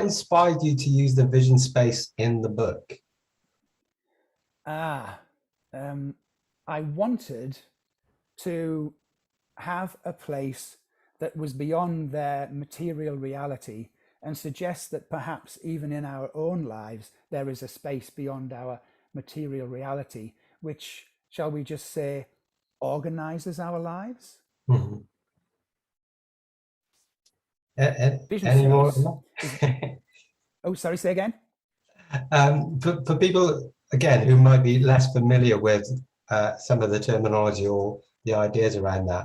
inspired you to use the vision space in the book? I wanted to have a place that was beyond their material reality and suggest that perhaps even in our own lives, there is a space beyond our material reality, which, shall we just say, organizes our lives. Mm-hmm. Vision Any space more? oh, sorry, say again. For people, again, who might be less familiar with some of the terminology or the ideas around that,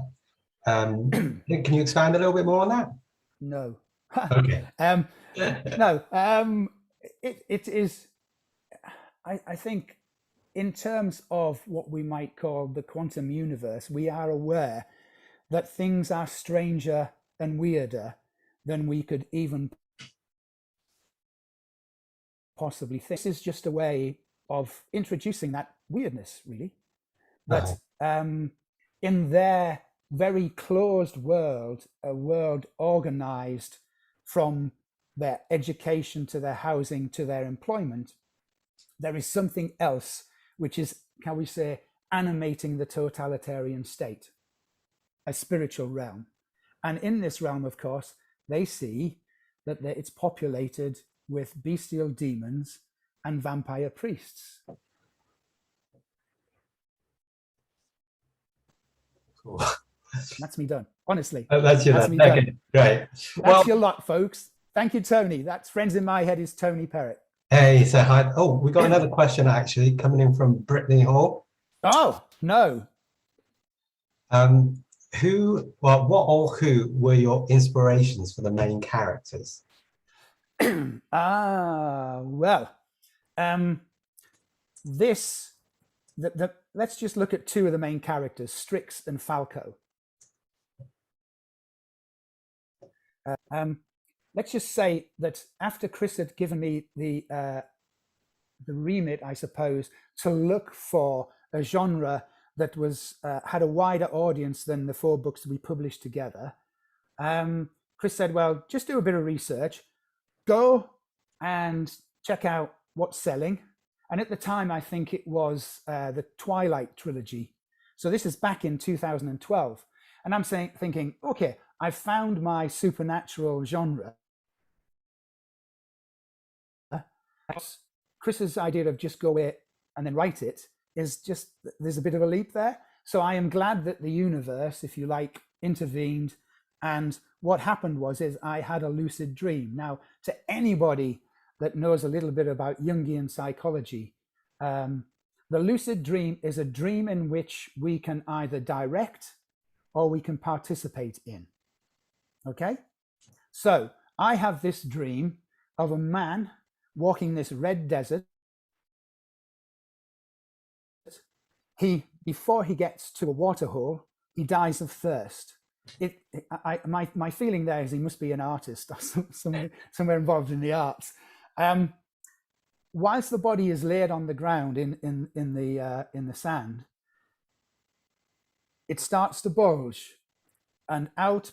can you expand a little bit more on that? No. Okay. No. It is, I think, in terms of what we might call the quantum universe, we are aware that things are stranger and weirder than we could even possibly think. This is just a way of introducing that weirdness, really. That in their very closed world, a world organized from their education to their housing to their employment, there is something else which is, can we say, animating the totalitarian state, a spiritual realm. And in this realm, of course, they see that it's populated with bestial demons and vampire priests. Cool. That's me done, honestly. That's your lot. Okay, great. That's your lot, folks. Thank you, Tony. That's Friends in My Head is Tony Perrott. Hey, so hi. Oh, we got another question actually coming in from Brittany Hall. Oh, no. What or who were your inspirations for the main characters? Well, let's just look at two of the main characters, Strix and Falco. Let's just say that after Chris had given me the remit, I suppose, to look for a genre that was had a wider audience than the 4 books we published together, Chris said, well, just do a bit of research, go and check out what's selling. And at the time, I think it was the Twilight trilogy. So this is back in 2012. And I'm thinking, okay, I found my supernatural genre. Chris's idea of just go away and then write it is just, there's a bit of a leap there. So I am glad that the universe, if you like, intervened. And what happened is I had a lucid dream. Now, to anybody that knows a little bit about Jungian psychology, the lucid dream is a dream in which we can either direct or we can participate in. Okay? So I have this dream of a man walking this red desert. Before he gets to a water hole, he dies of thirst. My feeling there is he must be an artist or somewhere involved in the arts. Whilst the body is laid on the ground in the sand, it starts to bulge, and out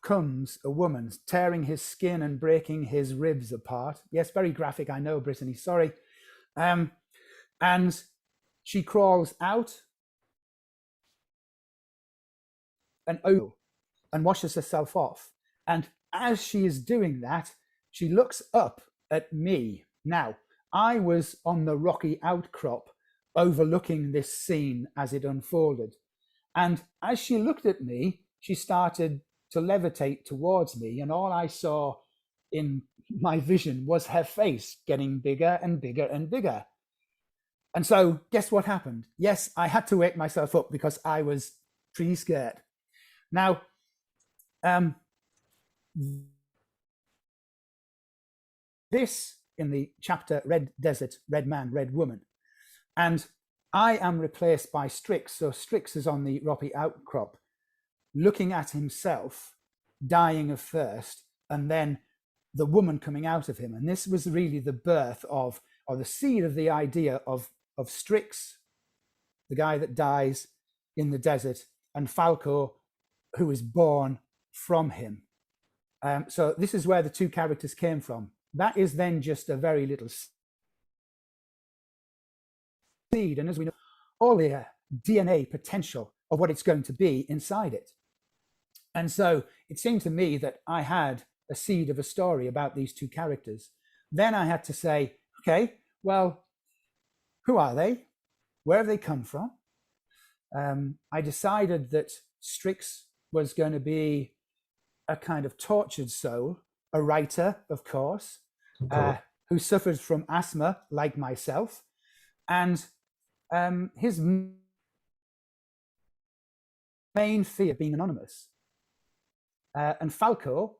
comes a woman tearing his skin and breaking his ribs apart. Yes, very graphic, I know, Brittany, sorry. And she crawls out and washes herself off. And as she is doing that, she looks up at me. Now, I was on the rocky outcrop overlooking this scene as it unfolded. And as she looked at me, she started to levitate towards me. And all I saw in my vision was her face getting bigger and bigger and bigger. And so guess what happened? Yes, I had to wake myself up because I was pretty scared. Now, this in the chapter Red Desert, Red Man, Red Woman. And I am replaced by Strix. So Strix is on the rocky outcrop, looking at himself, dying of thirst, and then the woman coming out of him. And this was really the birth of, or the seed of the idea of Strix, the guy that dies in the desert, and Falco, who is born from him. So this is where the two characters came from. That is then just a very little seed, and as we know, all the DNA potential of what it's going to be inside it. And so it seemed to me that I had a seed of a story about these two characters. Then I had to say, okay, well, who are they? Where have they come from? I decided that Strix was going to be a kind of tortured soul, a writer, of course, who suffers from asthma like myself. And his main fear being anonymous. And Falco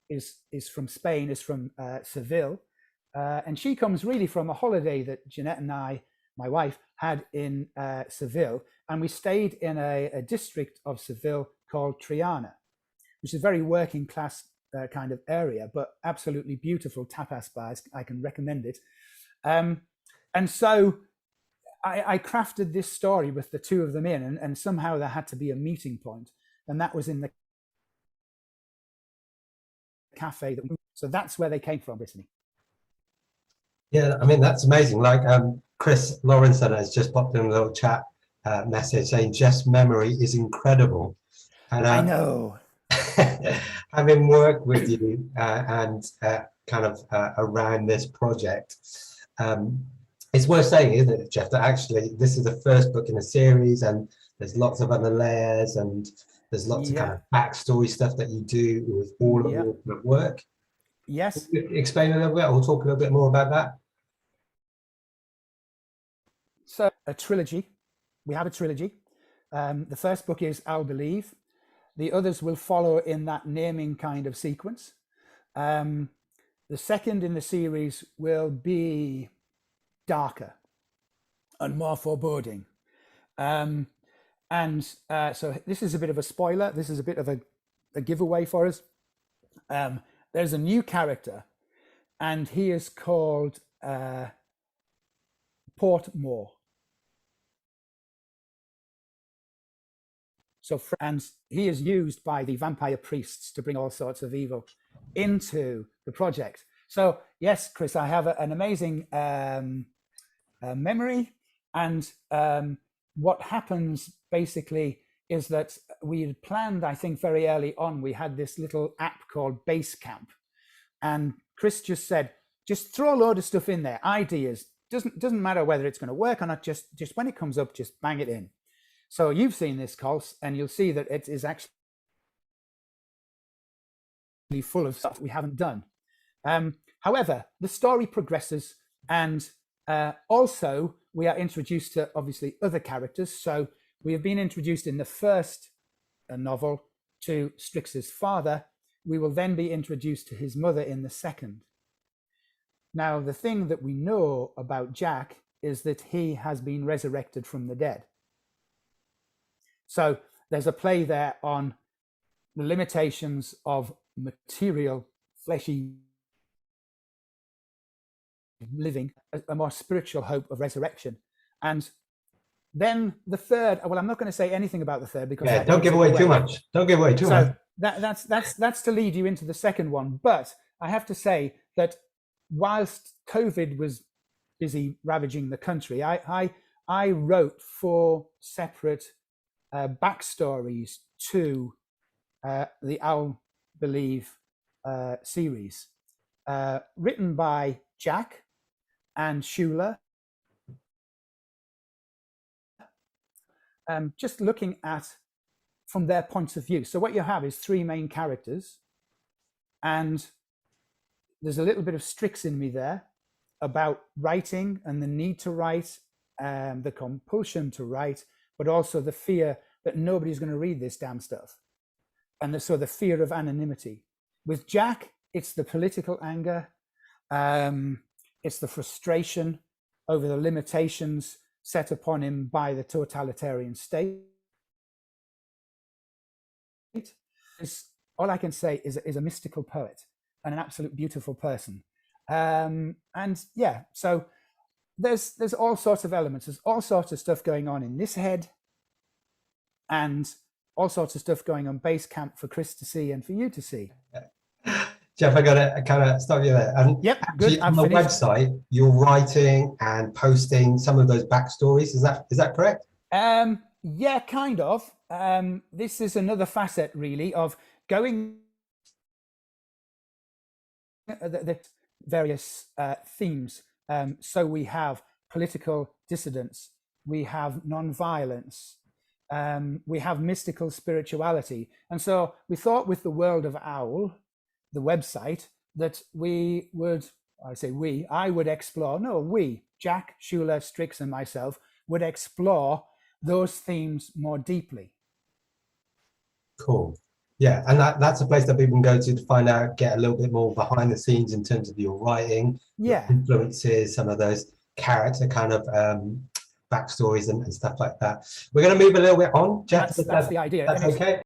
is from Spain, is from Seville. And she comes really from a holiday that Jeanette and I, my wife, had in Seville. And we stayed in a district of Seville called Triana, which is a very working class kind of area, but absolutely beautiful tapas bars. I can recommend it. And so I crafted this story with the two of them in, and somehow there had to be a meeting point. And that was in the cafe. So that's where they came from, Brittany. Yeah, I mean, that's amazing. Like Chris Lawrenson has just popped in a little chat message saying Jeff's memory is incredible. And I know. having worked with you and kind of around this project, it's worth saying, isn't it, Geoff, that actually this is the first book in a series, and there's lots of other layers, and there's lots of kind of backstory stuff that you do with all of your work. Yes. Can you explain a little bit, or talk a little bit more about that? So a trilogy. We have a trilogy. The first book is I'll Believe. The others will follow in that naming kind of sequence. The second in the series will be darker and more foreboding. So this is a bit of a spoiler. This is a bit of a giveaway for us. There's a new character, and he is called Portmore. So, and he is used by the vampire priests to bring all sorts of evil into the project. So, yes, Chris, I have an amazing memory. And what happens basically is that we had planned, I think very early on, we had this little app called Basecamp. And Chris just said, just throw a load of stuff in there, ideas. Doesn't matter whether it's going to work or not, just when it comes up, just bang it in. So you've seen this, Cols, and you'll see that it is actually full of stuff we haven't done. However, the story progresses, and also we are introduced to obviously other characters. So we have been introduced in the first novel to Strix's father. We will then be introduced to his mother in the second. Now, the thing that we know about Jack is that he has been resurrected from the dead. So there's a play there on the limitations of material, fleshy living, a more spiritual hope of resurrection. And then the third, well, I'm not going to say anything about the third because don't give away too much. Don't give away too much. That's to lead you into the second one. But I have to say that whilst COVID was busy ravaging the country, I wrote 4 separate backstories to the I'll Believe series, written by Jack and Shula. Just looking at from their points of view. So what you have is 3 main characters, and there's a little bit of Strix in me there about writing and the need to write, the compulsion to write, but also the fear that nobody's going to read this damn stuff. And so the fear of anonymity. With Jack, it's the political anger. It's the frustration over the limitations set upon him by the totalitarian state. All I can say is a mystical poet and an absolute beautiful person. And yeah, so there's all sorts of elements. There's all sorts of stuff going on in this head, and all sorts of stuff going on Basecamp for Chris to see and for you to see. Geoff, I got to kind of stop you there. And Yep, actually, good. I'm on the finished. website, you're writing and posting some of those backstories. Is that correct? Yeah, kind of. This is another facet, really, of going the various themes. So we have political dissidence, we have non-violence, we have mystical spirituality. And so we thought with the World of Owl, the website, that we would, I would explore, no, we, Jack, Schuler, Strix, and myself, would explore those themes more deeply. Cool. Yeah, and that's a place that people can go to find out, get a little bit more behind the scenes in terms of your writing, Yeah, influences, some of those character kind of backstories and stuff like that. We're going to move a little bit on, Geoff. that's the idea. That's okay.